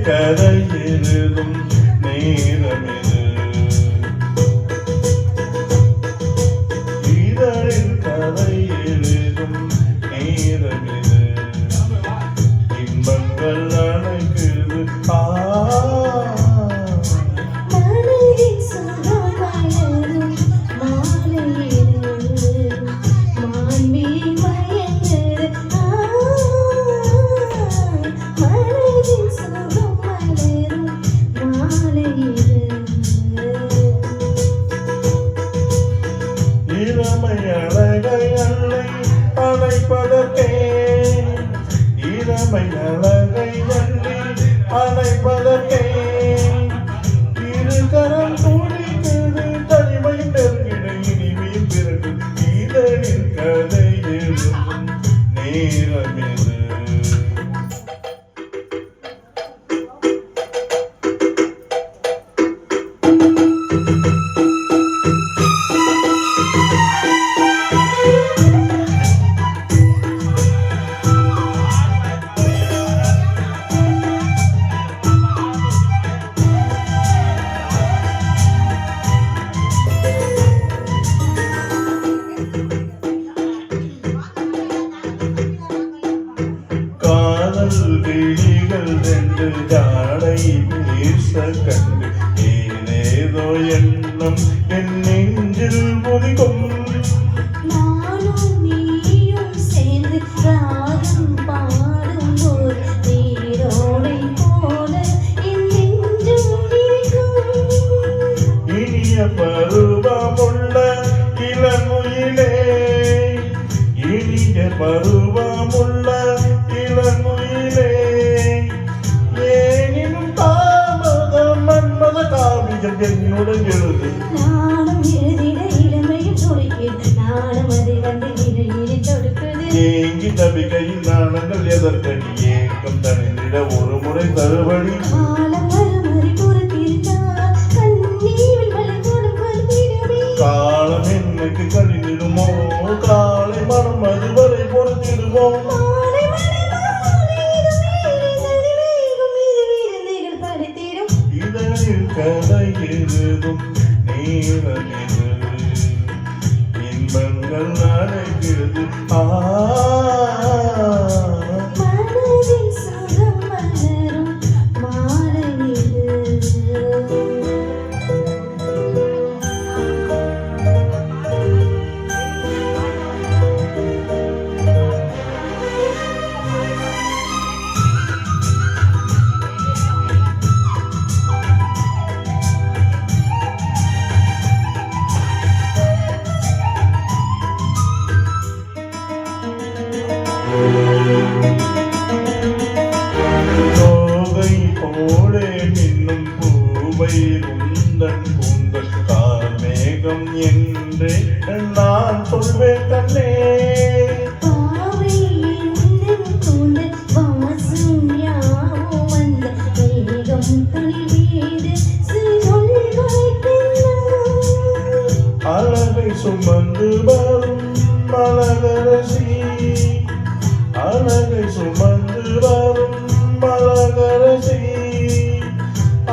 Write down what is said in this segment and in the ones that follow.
கதை எழுதும் நேரமிது, இதழில் கதை எழுதும் நேரமிது, இன்பங்கள் அணைக்குது இளமை அழகை அள்ளை அணைப்பதற்கே, இளமை அழகை அள்ளி அணைப்பதற்கே, இருகரம் துடிக்குது தனிமை நெருங்கிட இனிமையில் பிறகு, இதழில் கதை எழுதும் நேரமிது. கிளிகள் ரெண்டு ஜாடை பேச கண்டு ஏதேதோ எண்ணம் என் நெஞ்சில் முதிக்கும். நானும் நீயும் சேர்ந்து ராகம் பாடும்போது நீரோடை போல என் நெஞ்சும் இருக்கும். இனிய பருவமுள்ள இளங்குயிலே, இனிய பருவமுள்ள இளங்குயிலே, ஏனினும் தாமதம் மன்மத காவியம் என்னுடன் எழுது. நானும் எழுதிட இளமையும் துடிக்குது, நானும் அதை வந்து இடையிலே தொடுக்குது. ஏங்கி தவிகையில் நாணங்கள் எதற்கடி, ஏக்கம் தனிந்திட ஒரு முறை தருவடி. காலம் மறுமறி பொறுத்திருந்தால் கண்ணீரில் வளர்ந்தோடும் கருவிடுமே. காலம் என்னைக்கு கழிந்திடுமோ, காலை மனம் அதுவரை பொறுத்திடுமோ. இதழில் கதை எழுதும் நேரமிது, இன்பங்கள் அழைக்கிறது மனதில் சுகம் மலரும் மாலையிது. தோகை போலே மின்னும் பூவை குந்தன் பூந்தல் கார்மேகம் என்றே நான் சொல்வேன் கண்ணே. பாவை எந்தன் கூந்தல் வாசம் யாவும் வந்த மேகம் துளி மீது சொல்வாய்க்கெல்லாம். அழகை சுமந்து வரும் மலரசி, அழகை சுமந்து வரும் மலரசி,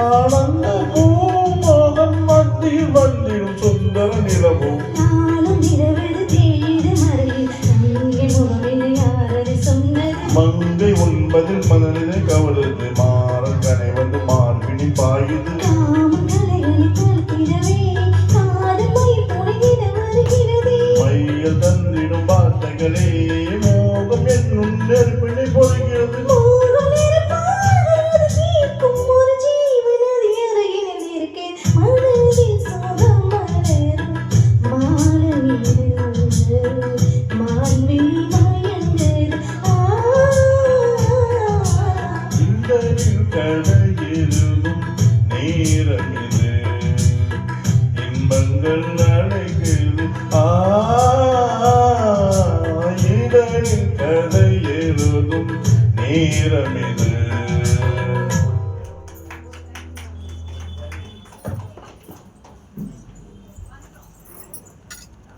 ஆனந்த பூமோகம் மத்தியில் வந்திடும் சுந்தர நிலவும். நானும் இரவது தேடு மறையில் அங்கே முகமில்லை யாரது சொன்னது. மங்கை உண்பதில் மனநிலை கவலுது, மாறல் கனை வந்து மார்பினி பாயுது. காமம் கலைகளை தொலைத்திடவே காதல் மயில் பொழிந்திட வருகிறதே. மையல் தந்திடும் வார்த்தைகளே மோகம் என்னும் நெருப்பினை பொழிகிறது. மோகம் நெருப்பாக தீர்க்கும் ஒரு ஜீவனதி அருகினில் இருக்கேன். மனதில் சுகம் மலரும் மாலையிது, மான்விழி மயங்குது. இதழில் கதை எழுதும் நேரமிது, இன்பங்கள் அழைக்குது இதழில் கதை எழுதும் நேரம் இது